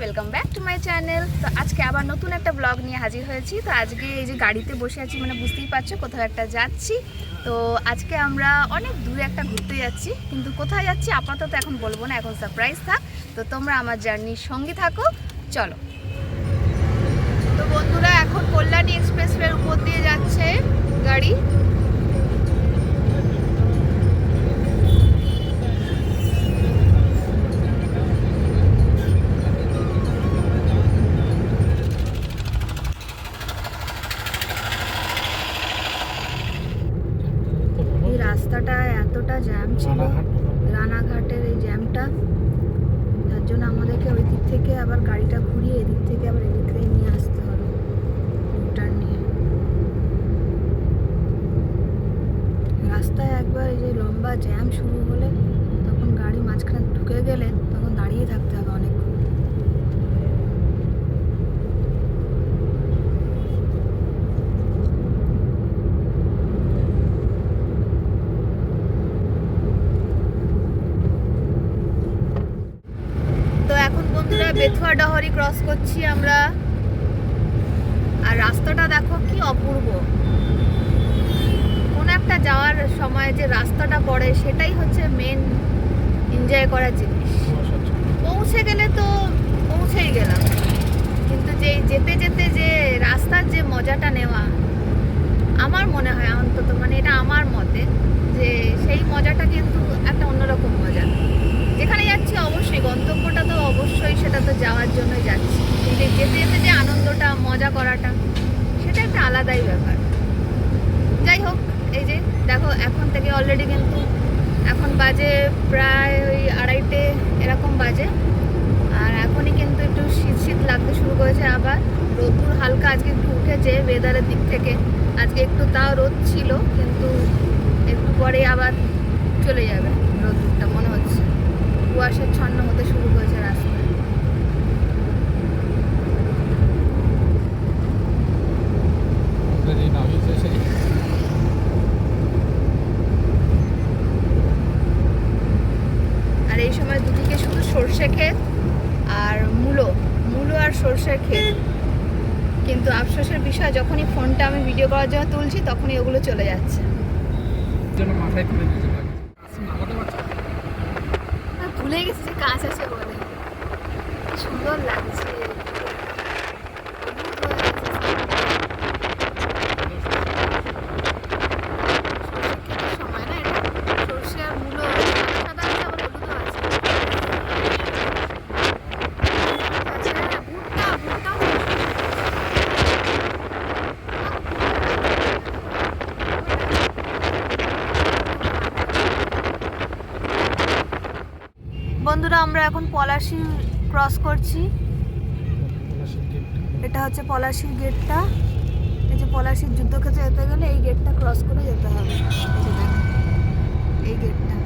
Welcome back to my channel. তো আজকে আবার নতুন একটা ব্লগ নিয়ে হাজির হয়েছি। তো আজকে এই যে গাড়িতে বসে আছি, মানে বুঝতেই পারছো কোথাও একটা যাচ্ছি। তো আজকে আমরা অনেক দূরে একটা ঘুরতে যাচ্ছি, কিন্তু কোথায় যাচ্ছি আপাতত এখন বলবো না, এখন সারপ্রাইজ থাক। তো তোমরা আমার জার্নির সঙ্গী থাকো, চলো। তো বন্ধুরা, এখন কল্যাণী এক্সপ্রেসওয়ের উপর দিয়ে যাচ্ছে গাড়ি। রাস্তাটা এতটা জ্যাম ছিল, রানাঘাটের এই জ্যামটা, যার জন্য আমাদেরকে ওই দিক থেকে আবার গাড়িটা ঘুরিয়ে এদিক থেকে আবার এদিক থেকে নিয়ে আসতে হবে, ইউটার্ন নিয়ে। রাস্তায় একবার এই যে লম্বা জ্যাম শুরু হলে, তখন গাড়ি মাঝখানে ঢুকে গেলে তখন দাঁড়িয়ে থাকতে হবে অনেকক্ষণ। বেথুয়া ডহরি ক্রস করছি আমরা, আর রাস্তাটা দেখো কি অপূর্ব। কোন একটা যাওয়ার সময় যে রাস্তাটা পড়ে সেটাই হচ্ছে মেন এনজয় করার জিনিস। পৌঁছে গেলে তো পৌঁছেই গেলাম, কিন্তু যে যেতে যেতে যে রাস্তার যে মজাটা নেওয়া, আমার মনে হয় অন্তত, মানে এটা আমার মতে, যে সেই মজাটা কিন্তু একটা অন্যরকম মজা। যেখানে যাচ্ছি অবশ্যই গন্তব্যটা তো অবশ্যই, সেটা তো যাওয়ার জন্যই যাচ্ছি, কিন্তু যেতে যেতে যে আনন্দটা, মজা করাটা, সেটা একটা আলাদাই ব্যাপার। যাই হোক, এই যে দেখো এখন থেকে অলরেডি কিন্তু এখন বাজে প্রায় ওই 2:30 এরকম বাজে, আর এখনই কিন্তু একটু শীত শীত লাগতে শুরু করেছে। আবার রোদ্দুর হালকা আজকে একটু উঠেছে ওয়েদারের দিক থেকে, আজকে একটু তাও রোদ ছিল, কিন্তু একটু পরে আবার চলে যাবে রোদ্দুরটা মনে হচ্ছে। কুয়াশাচ্ছন্ন হতে শুরু করেছে রাস্তায়। আর এই সময় দুদিকে শুধু সর্ষে ক্ষেত আর মূলো আর সর্ষের ক্ষেত, কিন্তু আফসোসের বিষয়, যখনই ফোনটা আমি ভিডিও করার জন্য তুলছি তখনই ওগুলো চলে যাচ্ছে। ভুলে গেছি যে কাঁচ আছে বলে, সুন্দর লাগছে। বন্ধুরা, আমরা এখন পলাশী ক্রস করছি। এটা হচ্ছে পলাশীর গেটটা। এই যে পলাশীর যুদ্ধক্ষেত্রে যেতে গেলে এই গেটটা ক্রস করে যেতে হবে, এই গেটটা।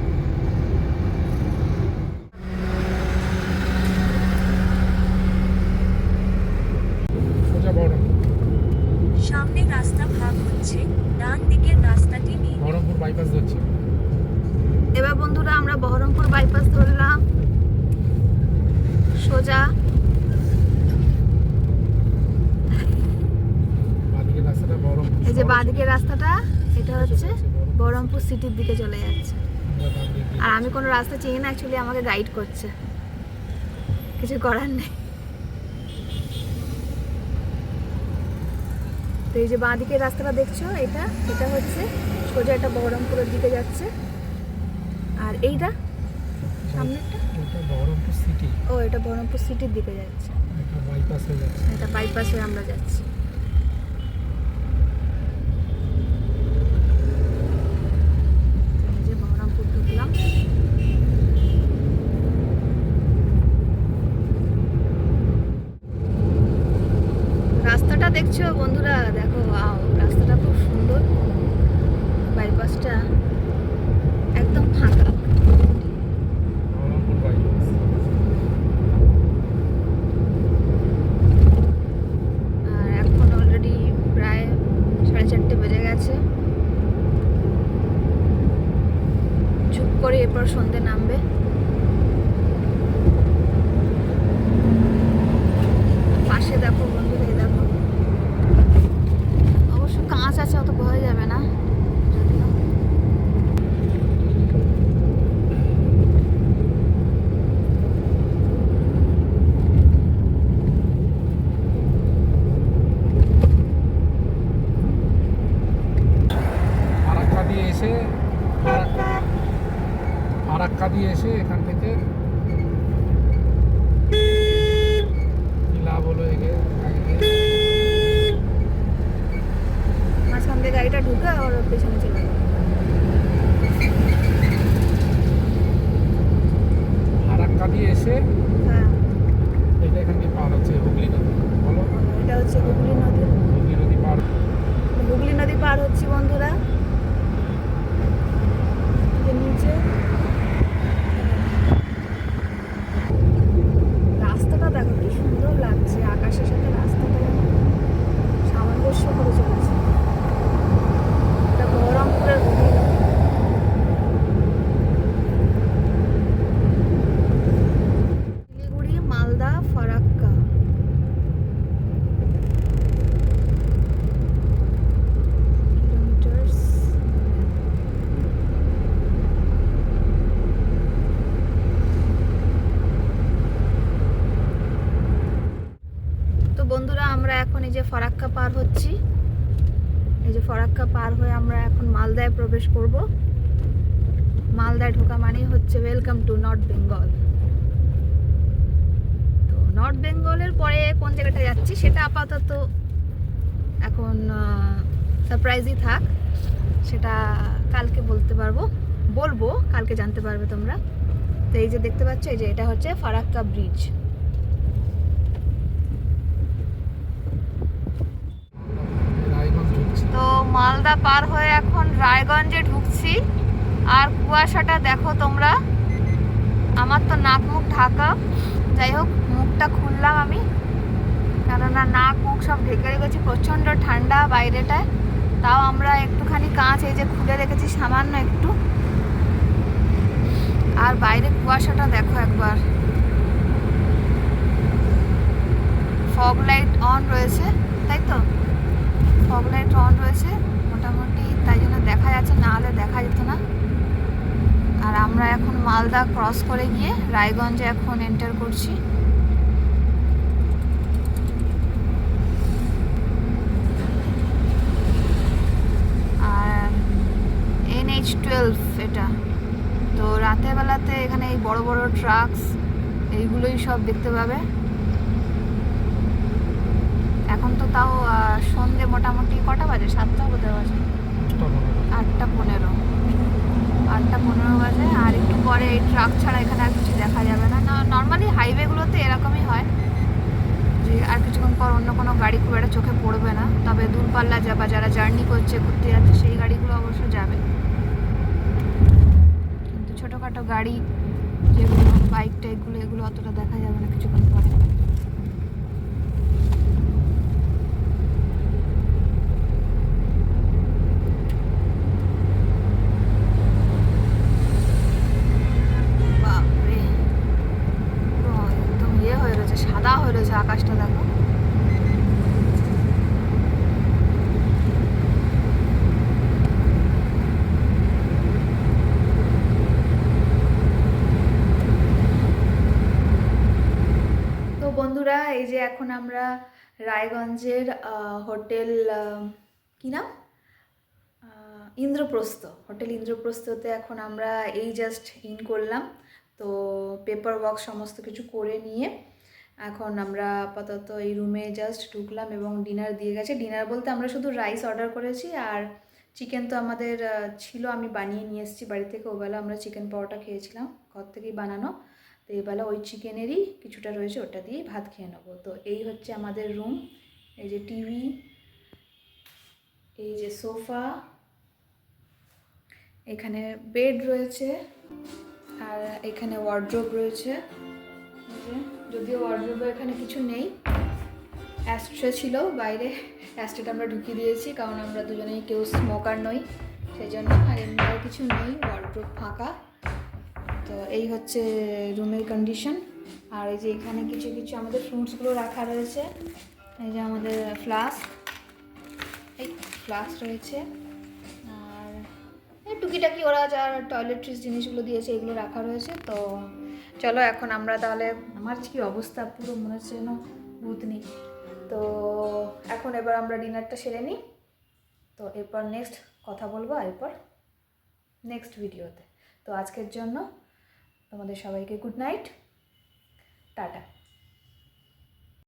সামনে রাস্তা ভাগ হচ্ছে, ডান দিকের রাস্তাটি নিয়ে বহরমপুর বাইপাস ধরছি। এবার বন্ধুরা আমরা বহরমপুর বাইপাস ধরলাম সোজা। এই যে বাঁদিকের রাস্তাটা, এটা হচ্ছে বহরমপুর সিটির দিকে চলে যাচ্ছে। আর আমি কোনো রাস্তা চিনি না, অ্যাকচুয়ালি আমাকে গাইড করছে, কিছু করার নেই। তো এই যে বাঁদিকের রাস্তাটা দেখছো, এটা হচ্ছে সোজা, এটা বহরমপুরের দিকে যাচ্ছে। আর এইটা সামনেরটা বহরমপুর সিটি। ও, এটা বহরমপুর সিটির দিকে যাচ্ছে, এটা বাইপাস হয়ে যাচ্ছে। এটা বাইপাস হয়ে আমরা যাচ্ছি। এই যে বহরমপুর ঢুকলাম। রাস্তাটা দেখছো বন্ধুরা, দেখো, ওয়াও, রাস্তাটা খুব সুন্দর। বাইপাসটা একদম ফাঁকা। বহরমপুর বাইপাস। আর এখন অলরেডি প্রায় 4:30 বেজে গেছে। ঝুপ করে এরপর সন্ধে নামবে। এসে দেখো বন্ধুরা, এই দেখো অবশ্য কাঁচ আছে, অত বোঝা যাবে না যদিও। ফারাক্কা দিয়ে এসে ফারাক্কা দিয়ে এসে এখান থেকে কি লাভ হলো এগে মাঝখান দিয়ে গাড়িটা ঢুকে আর ওর পেছনে চলে গেল। ফারাক্কা দিয়ে এসে হ্যাঁ, এটা এখান থেকে পার হচ্ছে হুগলি নদী। বলো, এটা হচ্ছে হুগলি নদী। হুগলি নদী পার। হুগলি নদী পার হচ্ছি বন্ধুরা। যে নিচে রাস্তাটা দেখো কি সুন্দর লাগছে, আকাশের সাথে রাস্তাটা যেন সামঞ্জস্য করে চলেছে। এটা বহরমপুরের হুগলি নদী। শিলিগুড়ি, মালদা, ফারাক্কা। কিলোমিটার্স। তো বন্ধুরা, আমরা এখন এই যে ফারাক্কা পার হচ্ছি। এই যে ফারাক্কা পার হয়ে আমরা এখন মালদায় প্রবেশ করব। মালদায় ঢোকা মানেই হচ্ছে ওয়েলকাম টু নর্থ বেঙ্গল। তো নর্থ বেঙ্গলের পরে কোন জায়গাটা যাচ্ছি সেটা আপাতত এখন সারপ্রাইজই থাক, সেটা কালকে বলবো কালকে জানতে পারবে তোমরা। তো এই যে দেখতে পাচ্ছ, এই যে এটা হচ্ছে ফারাক্কা ব্রিজ। রায়গঞ্জ ঢুকছি। তো মালদা পার হয়ে এখন রায়গঞ্জে ঢুকছি। আর কুয়াশাটা দেখো তোমরা, আমার তো নাক মুখ ঢাকা, যাই হোক মুখটা খুললাম আমি, কেননা নাক মুখ সব ঢেকে রেখেছি, প্রচণ্ড ঠান্ডা বাইরেটায়। তাও আমরা একটুখানি কাঁচ এই যে খুলে রেখেছি সামান্য একটু। আর বাইরে কুয়াশাটা দেখো একবার। ফগ লাইট অন রয়েছে, তাই তো? ফগ লাইট অন রয়েছে মোটামুটি, তাই জন্য দেখা যাচ্ছে, না হলে দেখা যেত না। আর আমরা এখন মালদা ক্রস করে গিয়ে রায়গঞ্জে এখন এন্টার করছি। আর NH12 এটা। তো রাতের বেলাতে এখানে এই বড় বড় ট্রাকস এইগুলোই সব দেখতে পাবে। এখন তো তাও সন্ধে মোটামুটি কটা বাজে, 7টা বোধহয় বাজে, 8টা 15 বাজে। আর একটু পরে এই ট্রাক ছাড়া এখানে আর কিছু দেখা যাবে না। নর্মালি হাইওয়েগুলোতে এরকমই হয় যে আর কিছুক্ষণ পর অন্য কোনো গাড়ি খুব একটা চোখে পড়বে না। তবে দূরপাল্লা বা যারা জার্নি করছে, ঘুরতে যাচ্ছে, সেই গাড়িগুলো অবশ্য যাবে। কিন্তু ছোটোখাটো গাড়ি যেগুলো বাইক টাইকগুলো, এগুলো অতটা দেখা যাবে না কিছুক্ষণ পরে। বাপরে, পুরো একদম হয়ে রয়েছে, সাদা হয়ে রয়েছে আকাশটা দেখো। তো বন্ধুরা, এই যে এখন আমরা রায়গঞ্জের হোটেল, কি নাম, ইন্দ্রপ্রস্থ, হোটেল ইন্দ্রপ্রস্থতে এখন আমরা এই জাস্ট ইন করলাম। তো পেপার ওয়ার্ক সমস্ত কিছু করে নিয়ে এখন আমরা আপাতত এই রুমে জাস্ট ঢুকলাম এবং ডিনার দিয়ে গেছে। ডিনার বলতে আমরা শুধু রাইস অর্ডার করেছি, আর চিকেন তো আমাদের ছিল, আমি বানিয়ে নিয়ে এসেছি বাড়ি থেকে। ওবেলা আমরা চিকেন পরোটা খেয়েছিলাম, ঘর থেকেই বানানো। তো এবেলা ওই চিকেনেরই কিছুটা রয়েছে, ওটা দিয়েই ভাত খেয়ে নেবো। তো এই হচ্ছে আমাদের রুম। এই যে টিভি, এই যে সোফা, এখানে বেড রয়েছে, আর এখানে ওয়ার্ড্রোব রয়েছে। যদিও ওয়ার্ড্রোবে এখানে কিছু নেই, অ্যাস্ট্রে ছিল বাইরে, অ্যাস্ট্রেটা আমরা ঢুকিয়ে দিয়েছি, কারণ আমরা দুজনেই কেউ স্মোকার নই সেই জন্য। আর এমনি আর কিছু নেই, ওয়ার্ড্রোব ফাঁকা। তো এই হচ্ছে রুমের কন্ডিশন। আর এই যে এখানে কিছু কিছু আমাদের ফ্রুটসগুলো রাখা রয়েছে। এই যে আমাদের ফ্লাস্ক রয়েছে, আর এই টুকিটাকি ওরা যার টয়লেট্রিজ জিনিসগুলো দিয়েছে এগুলো রাখা রয়েছে। তো চলো এখন আমরা তাহলে, আমার কি অবস্থা পুরো মনে হচ্ছে যেন ভূতনি। তো এখন এবার আমরা ডিনারটা সেরে নিই, তো এরপর নেক্সট কথা বলবো এরপর নেক্সট ভিডিওতে। তো আজকের জন্য তোমাদের সবাইকে গুড নাইট, টাটা।